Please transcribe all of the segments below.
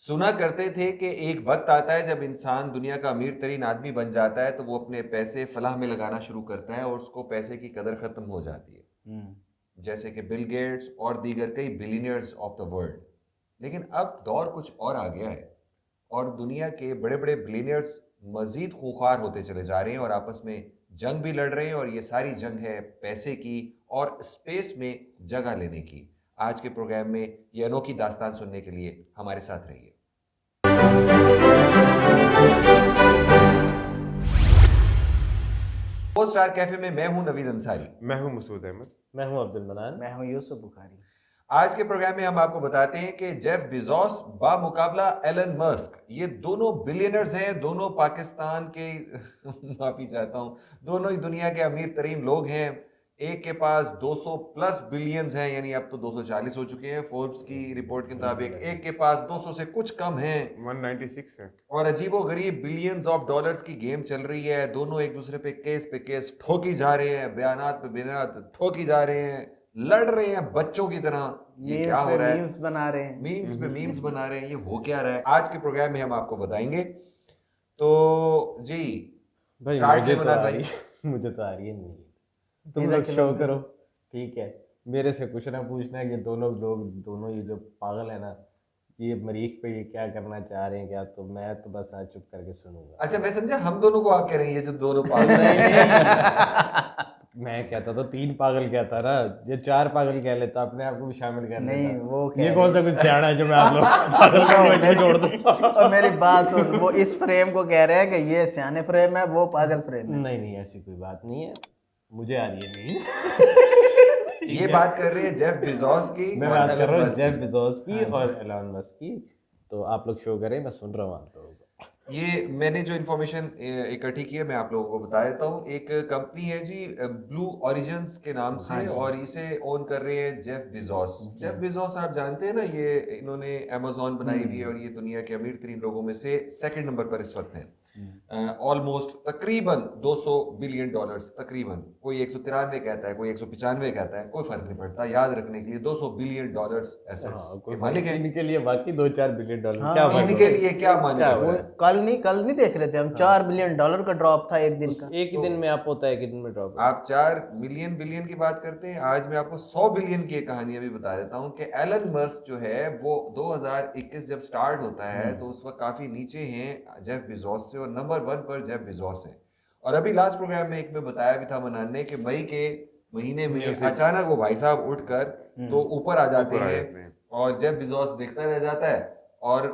सुना करते थे कि एक वक्त आता है जब इंसान दुनिया का अमीर तरीन आदमी बन जाता है तो वो अपने पैसे फलाह में लगाना शुरू करता है और उसको पैसे की कदर खत्म हो जाती है। जैसे कि बिल गेट्स और दीगर कई बिलियनियर्स ऑफ द वर्ल्ड। लेकिन अब दौर कुछ और आ गया है और दुनिया के बड़े बड़े बिलियनियर्स मजीद खूंखार होते चले जा रहे हैं और आपस में जंग भी लड़ रहे हैं, और ये सारी जंग है पैसे की और स्पेस में जगह लेने की। आज के प्रोग्राम में ये अनोखी दास्तान सुनने के लिए हमारे साथ रहिए। स्टार कैफे में मैं हूं नवीद अंसारी। मैं हूं मसूद अहमद। मैं हूं अब्दुल मनान। मैं हूं यूसुफ बुखारी। आज के प्रोग्राम में हम आपको बताते हैं कि जेफ बेजोस बामुकाबला एलन मस्क, ये दोनों बिलियनर्स हैं, दोनों पाकिस्तान के माफी चाहता हूं, दोनों ही दुनिया के अमीर तरीन लोग हैं। एक के पास 200 प्लस बिलियंस हैं, यानी अब तो 240 हो चुके हैं फोर्ब्स की रिपोर्ट के मुताबिक। एक के पास 200 से कुछ कम हैं, 196 है। और अजीबो गरीब बिलियंस ऑफ डॉलर्स की गेम चल रही है। दोनों एक दूसरे पे केस ठोकी जा रहे हैं, बयानात पे बयानात ठोकी जा रहे हैं, लड़ रहे हैं बच्चों की तरह। ये क्या हो रहा है? मीम्स बना रहे हैं, मीम्स पे मीम्स बना रहे हैं, ये हो क्या रहा है? आज के प्रोग्राम में हम आपको बताएंगे। तो जी भाई स्टार्ट मुझे में तो बना आ भाई। रही मुझे तो आ रही है नहीं, तुम लोग शो करो, ठीक है। मेरे से कुछ ना पूछना है कि दोनों लोग, दोनों ये जो पागल है ना, ये मरीख पे ये क्या करना चाह रहे हैं क्या, तो मैं तो बस आज चुप करके सुनूंगा। अच्छा, मैं समझा हम दोनों को आप कह रहे हैं, ये जो दोनों पागल नहीं मैं कहता तो 3 पागल कहता ना, ये 4 पागल कह लेता, अपने आप को भी शामिल कर नहीं लेता। वो ये कौन सा कुछ सियाना है जो मैं आप लोग पागल को जोड़ दूं? और मेरी बात सुन, वो इस फ्रेम को कह रहे हैं कि ये सियाने फ्रेम है, वो पागल फ्रेम है। नहीं ऐसी कोई बात नहीं है, मुझे आ रही है नहीं। ये बात कर रहे हैं जेफ बेजोस की, मैं और बात कर एलन रहा हूँ मस्क जेफ की। बेजोस की और एलन मस्क की। तो आप लोग शो करें, मैं सुन रहा हूँ आप लोगों को। ये मैंने जो इन्फॉर्मेशन इकट्ठी की है मैं आप लोगों को बता देता हूँ। एक कंपनी है जी ब्लू ओरिजिन्स के नाम से, और इसे ओन कर रहे हैं जेफ बेजोस। जेफ बेजोस आप जानते हैं ना, ये इन्होंने अमेज़न बनाई हुई है और ये दुनिया के अमीर तरीन लोगों में से सेकंड नंबर पर इस वक्त हैं। ऑलमोस्ट तकरीबन 200 बिलियन डॉलर्स, तकरीबन। कोई 193 कहता है, कोई 195 कहता है, कोई फर्क नहीं पड़ता। याद रखने के लिए 200 बिलियन डॉलर्स एसेट्स के मालिक हैं। इनके लिए बाकी 2-4 बिलियन डॉलर क्या बात इनके लिए क्या माने? वो कल नहीं देख रहे थे हम, 4 बिलियन डॉलर का ड्रॉप था एक दिन का। एक ही दिन में आप होता है, एक दिन में ड्रॉप। आप 4 मिलियन बिलियन की बात करते हैं, आज मैं आपको 100 बिलियन की एक कहानी अभी बता देता हूं कि एलन मस्क जो है वो 2021 जब स्टार्ट होता है तो उस वक्त काफी नीचे हैं जेफ बेजोस से, और नंबर 1 पर जेफ बेजोस है। और अभी लास्ट प्रोग्राम में एक में बताया भी था मनान ने कि मई के महीने में अचानक वो भाई साहब उठकर तो ऊपर आ जाते हैं और जेफ बेजोस देखता रह जाता है, और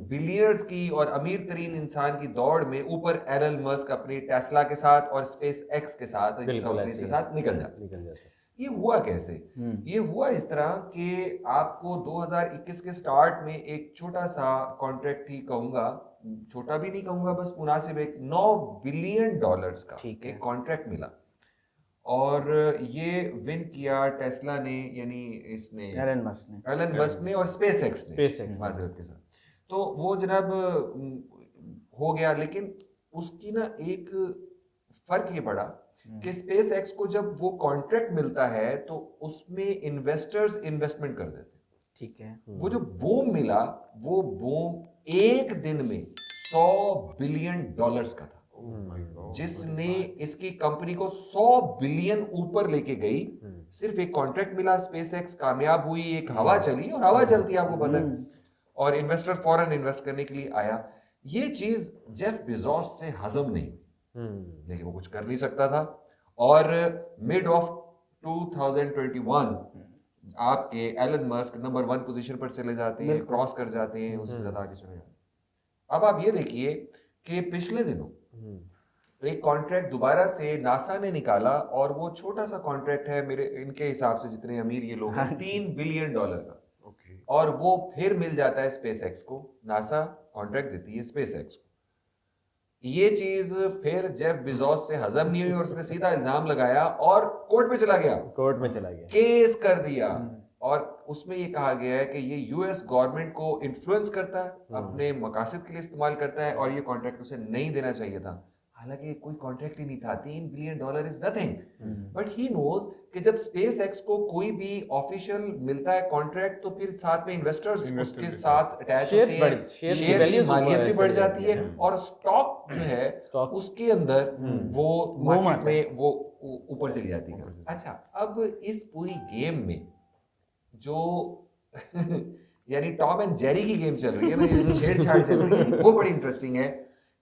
बिलियर्स की और अमीर तरीन इंसान की दौड़ में ऊपर एलन मस्क अपनी टेस्ला के साथ और स्पेस एक्स के साथ, कंपनीज के साथ निकल जाता है। ये हुआ कैसे? ये हुआ इस तरह कि आपको 2021 के स्टार्ट में एक छोटा सा कॉन्ट्रैक्ट ही कहूंगा, छोटा भी नहीं कहूंगा, बस मुनासिब, एक 9 बिलियन डॉलर्स का एक कॉन्ट्रैक्ट मिला, और ये विन किया टेस्ला ने, यानी इसने एलन मस्क ने और स्पेस एक्स ने, माजरत के साथ। तो वो जनाब हो गया, लेकिन उसकी ना एक फर्क ये पड़ा कि स्पेस एक्स को जब वो कॉन्ट्रैक्ट मिलता है तो उसमें इन्वेस्टर्स इन्वेस्टमेंट कर देते, ठीक है। वो जो बूम मिला, वो बूम एक दिन में 100 बिलियन डॉलर्स का था, जिसने इसकी कंपनी को 100 बिलियन ऊपर लेके गई। सिर्फ एक कॉन्ट्रैक्ट मिला, स्पेस एक्स कामयाब हुई, एक हवा चली, और हवा चलती आपको पता है, और इन्वेस्टर फौरन इन्वेस्ट करने के लिए आया। ये चीज जेफ बेजोस से हजम नहीं, लेकिन वो कुछ कर नहीं सकता था। और मिड ऑफ 2021 आपके एलन मस्क नंबर 1 पोजीशन पर चले जाते हैं, क्रॉस कर जाते हैं, उससे ज्यादा आगे चले जाते हैं। अब आप ये देखिए कि पिछले दिनों एक कॉन्ट्रैक्ट दोबारा से नासा ने निकाला, और वो छोटा सा कॉन्ट्रैक्ट है मेरे इनके हिसाब से, जितने अमीर ये लोग हैं, 3 बिलियन डॉलर का, और वो फिर मिल जाता है स्पेस एक्स को। नासा कॉन्ट्रैक्ट देती है स्पेस एक्स को। ये चीज फिर जेफ बेजोस से हजम नहीं हुई और उसने सीधा इल्जाम लगाया और कोर्ट में चला गया, केस कर दिया, और उसमें ये कहा गया है कि ये यूएस गवर्नमेंट को इन्फ्लुएंस करता है, अपने मकासद के लिए इस्तेमाल करता है, और ये कॉन्ट्रैक्ट उसे नहीं देना चाहिए था। हालांकि कोई कॉन्ट्रैक्ट ही नहीं था, $3 billion is nothing, but he knows कि जब स्पेस एक्स को कोई भी ऑफिशियल मिलता है कॉन्ट्रैक्ट तो फिर साथ में इन्वेस्टर्स उसके साथ अटैच Shares होते बढ़- हैं, shares की शेयर की values मालियत भी ऊपर बढ़ चली जाती जाती है और स्टॉक जो है Stock- उसके अंदर वो Boom मार्केट आता है। में वो ऊपर चली जाती है। अच्छा, अब इस पूरी गेम में जो यानी टॉम एंड जेरी की गेम चल रही है ना, ये जो छेड़छाड़ चल रही है वो बड़ी इंटरेस्टिंग है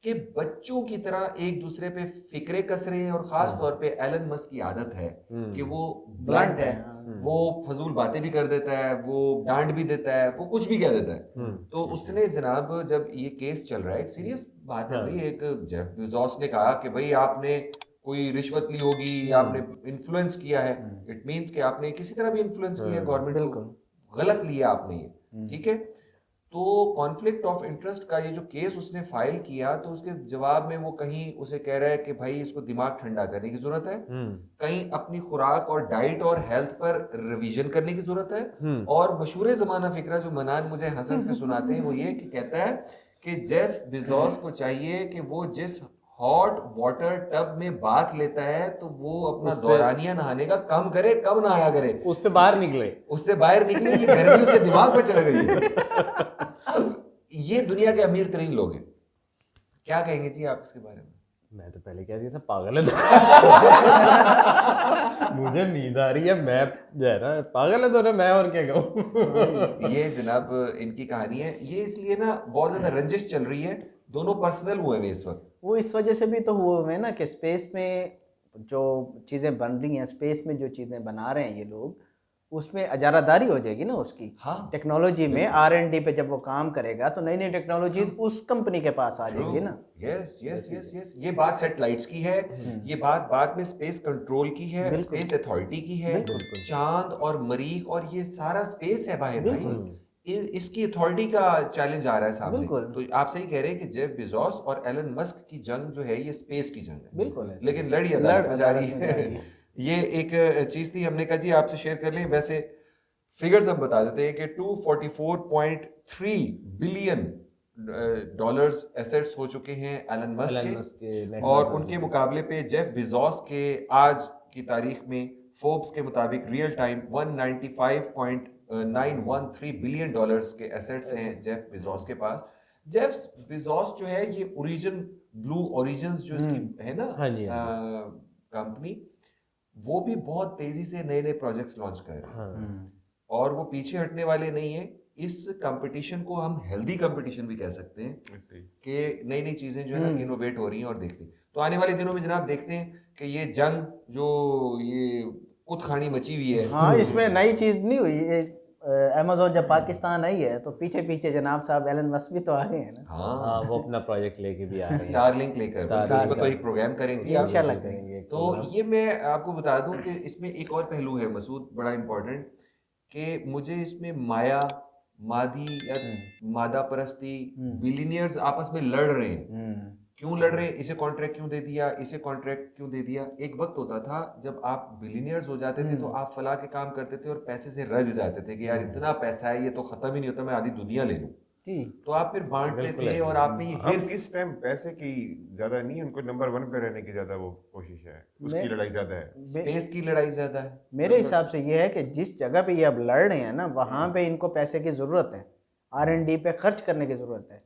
कि बच्चों की तरह एक दूसरे पे फिक्रे कस रहे हैं, और खास तौर पे एलन मस्क की आदत है कि वो ब्लंट है, वो फजूल बातें भी कर देता है, वो डांट भी देता है, वो कुछ भी कह देता है। तो उसने जनाब जब ये केस चल रहा है, सीरियस बात है भाई, एक जेफ बेजोस ने कहा कि भाई आपने कोई रिश्वत ली होगी या आपने इन्फ्लुएंस किया है, इट मींस कि आपने किसी तरह भी इन्फ्लुएंस किया है गवर्नमेंट को, गलत लिया आपने ये, ठीक है। तो कॉन्फ्लिक्ट ऑफ इंटरेस्ट का ये जो केस उसने फाइल किया, तो उसके जवाब में वो कहीं उसे कह रहा है कि भाई इसको दिमाग ठंडा करने की जरूरत है, कहीं अपनी खुराक और डाइट और हेल्थ पर रिवीजन करने की जरूरत है, और मशहूर जमाना फिक्रा जो मनान मुझे हंस हंस के सुनाते हैं वो ये कि कहता है कि जेफ बेजोस को चाहिए कि वो जिस हॉट वाटर टब में बाथ लेता है तो वो अपना दौरानिया नहाने का कम करे, कम नहाया करे, उससे बाहर निकले, उससे बाहर निकले, ये गर्मी उसके दिमाग पर चढ़ गई है। अब ये दुनिया के अमीर तरीन लोग हैं, क्या कहेंगे जी आप इसके बारे में? मैं तो पहले कह दिया था पागल है मुझे नींद आ रही है, मैं जो है ना पागल है दोनों, मैं और क्या कहूँ। ये जनाब इनकी कहानी है, ये इसलिए ना बहुत ज्यादा रंजिश चल रही है, दोनों पर्सनल हुए हैं इस वक्त। वो इस वजह से भी तो हुए हुए हैं ना कि स्पेस में जो चीज़ें बन रही हैं, स्पेस में जो चीज़ें बना रहे हैं ये लोग, उसमें अजारादारी हो जाएगी ना उसकी। हाँ, टेक्नोलॉजी में R&D पे जब वो काम करेगा तो नई नई टेक्नोलॉजीज उस कंपनी के पास आ जाएंगी ना। यस यस यस यस, ये बात सैटेलाइट्स की है, ये बात बाद में स्पेस कंट्रोल की है, स्पेस अथॉरिटी की है, चांद और मरीख और ये सारा स्पेस है भाई इसकी अथॉरिटी का चैलेंज आ रहा है सामने। तो आप सही कह रहे हैं कि जेफ बेजोस और एलन मस्क की जंग जो है ये स्पेस की जंग है, बिल्कुल है। लेकिन लड़ी अदालत में जा रही है। ये एक चीज थी, हमने कहा जी आपसे शेयर कर लें। वैसे फिगर्स हम बता देते हैं कि 244.3 बिलियन डॉलर्स एसेट्स हो चुके हैं एलन मस्क के, और उनके मुकाबले पे जेफ बेजोस के आज की तारीख में फोर्ब्स के मुताबिक रियल टाइम 195.913 बिलियन डॉलर्स के एसेट्स हैं जेफ बेजोस के पास। जेफ बेजोस जो है ये ओरिजिन ब्लू ओरिजिन्स जो इसकी है ना कंपनी, वो भी बहुत तेजी से नए नए प्रोजेक्ट्स लॉन्च कर रहे हैं, और वो पीछे हटने वाले नहीं है। इस कंपटीशन को हम हेल्दी कंपटीशन भी कह सकते हैं कि नई नई चीजें जो है ना इनोवेट हो रही हैं और देखते हैं। तो आने वाले दिनों में जनाब देखते हैं कि ये जंग जो ये कुतखानी मची हुई है, हाँ, इसमें नई चीज नहीं हुई। अमेज़न जब पाकिस्तान आई है तो पीछे पीछे जनाब साहब एलन मस्क भी तो आ गए हैं ना। हाँ वो अपना प्रोजेक्ट लेके भी आ रहे हैं, स्टारलिंक लेकर, बल्कि उसको तो एक प्रोग्राम करेंगे आप। इंशाल्लाह करेंगे। तो ये मैं आपको बता दूं कि इसमें एक और पहलू है मसूद, बड़ा इंपॉर्टेंट, कि मुझे इसमें माया मादी या मादा परस्ती, बिलियनियर्स आपस में लड़ रहे हैं, क्यों लड़ रहे हैं, इसे कॉन्ट्रैक्ट क्यों दे दिया, इसे कॉन्ट्रैक्ट क्यों दे दिया। एक वक्त होता था जब आप बिलियनियर्स हो जाते थे तो आप फलाह के काम करते थे और पैसे से रज जाते थे कि यार इतना पैसा है ये तो खत्म ही नहीं होता, मैं आधी दुनिया ले लूं, तो आप फिर बांटते थे और आप में ये अब हिर्स। इस टाइम पैसे की ज्यादा नहीं है, उनको नंबर 1 पे रहने की ज्यादा वो कोशिश है, उसकी लड़ाई ज्यादा है, स्पेस की लड़ाई ज्यादा है। मेरे हिसाब से ये है कि जिस जगह पे ये अब लड़ रहे हैं ना, वहां पे इनको पैसे की जरूरत है, R&D पे खर्च करने की जरूरत है।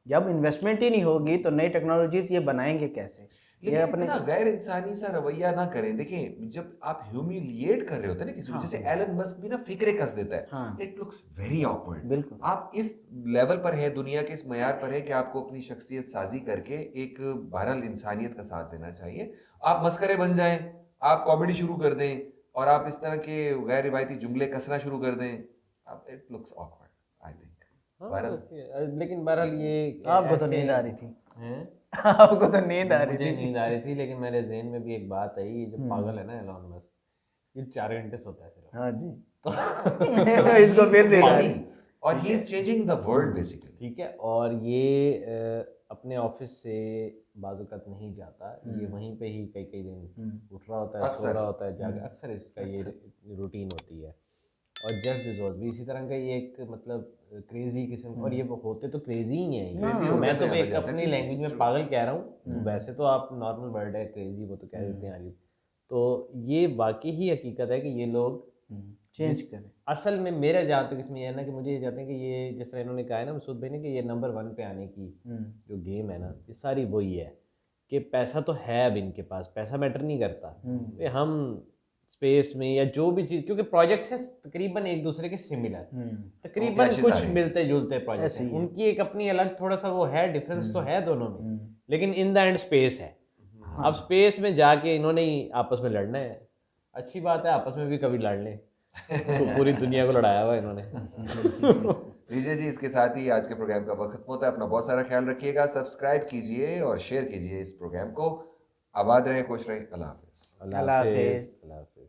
जब इन्वेस्टमेंट ही नहीं होगी तो नई टेक्नोलॉजीज ये बनाएंगे कैसे? लेकिन इतना गैर इंसानी सा रवैया ना करें। देखिए जब आप ह्यूमिलिएट कर रहे होते हैं ना किसी को, जैसे एलन मस्क भी ना फिक्रे कस देता है, इट लुक्स वेरी ऑकवर्ड। बिल्कुल। आप इस लेवल पर है, दुनिया के इस मयार पर है कि आपको अपनी शख्सियत साजी करके एक बहरहाल इंसानियत का साथ देना चाहिए। आप मस्करे बन जाएं, आप कॉमेडी शुरू कर दें और आप इस तरह के गैर रिवायती जुमले कसना शुरू कर दें, it looks awkward I think. लेकिन बहरहाल ये आपको तो नींद आ रही थी, आपको तो नींद आ रही थी। नींद आ रही थी, लेकिन मेरे ज़हन में भी एक बात आई, ये जो पागल है ना एलन मस्क, ये 4 घंटे सोता है सिर्फ। हाँ जी, तो इसको फिर नहीं, और he is changing the world basically, ठीक है। और ये अपने ऑफिस से बाजुकात नहीं जाता, ये वहीं पे ही कई कई दिन उठ रहा होता है, सो रहा होता है, जाकर अक्सर इसका ये रूटीन होती है। और जेफ बेजोस भी इसी तरह का ही एक मतलब क्रेजी किस्म, और ये होते तो क्रेजी ही हैं ये। Crazy होते मैं तो हैं, एक बन जाते हैं, अपनी ठीक, लैंग्वेज में true। पागल कह रहा हूँ, वैसे तो आप नॉर्मल वर्ड है क्रेजी, वो तो कह देते हैं आलिफ। तो ये वाकई ही हकीकत है कि ये लोग चेंज करें। असल में मेरा जहाँ तक इसमें ये है ना कि मुझे ये चाहते हैं कि ये जिस तरह इन्होंने कहा है ना मसूद भाई ने कि ये नंबर 1 पे आने की जो गेम है ना, ये सारी वही है कि पैसा तो है अब इनके पास, पैसा मैटर नहीं करता। ये हम स्पेस में या जो भी चीज़, क्योंकि प्रोजेक्ट्स हैं तकरीबन एक दूसरे के सिमिलर, तकरीबन clashes कुछ आ रही हैं। मिलते जुलते प्रोजेक्ट हैं, उनकी एक अपनी अलग थोड़ा सा वो है, डिफरेंस तो है दोनों में, लेकिन इन द एंड स्पेस है। अब स्पेस में जाके इन्होंने ही आपस में लड़ना है, अच्छी बात है, आपस में भी कभी लड़ लें। तो पूरी दुनिया को लड़ाया हुआ इन्होंने। दीजिए जी, इसके साथ ही आज के प्रोग्राम का वक्त खत्म होता है। अपना बहुत सारा ख्याल रखिएगा, सब्सक्राइब कीजिए और शेयर कीजिए इस प्रोग्राम को। आबाद रहें, खुश रहें, अल्लाह हाफिज़। अल्लाह हाफिज़। अल्लाह हाफिज़।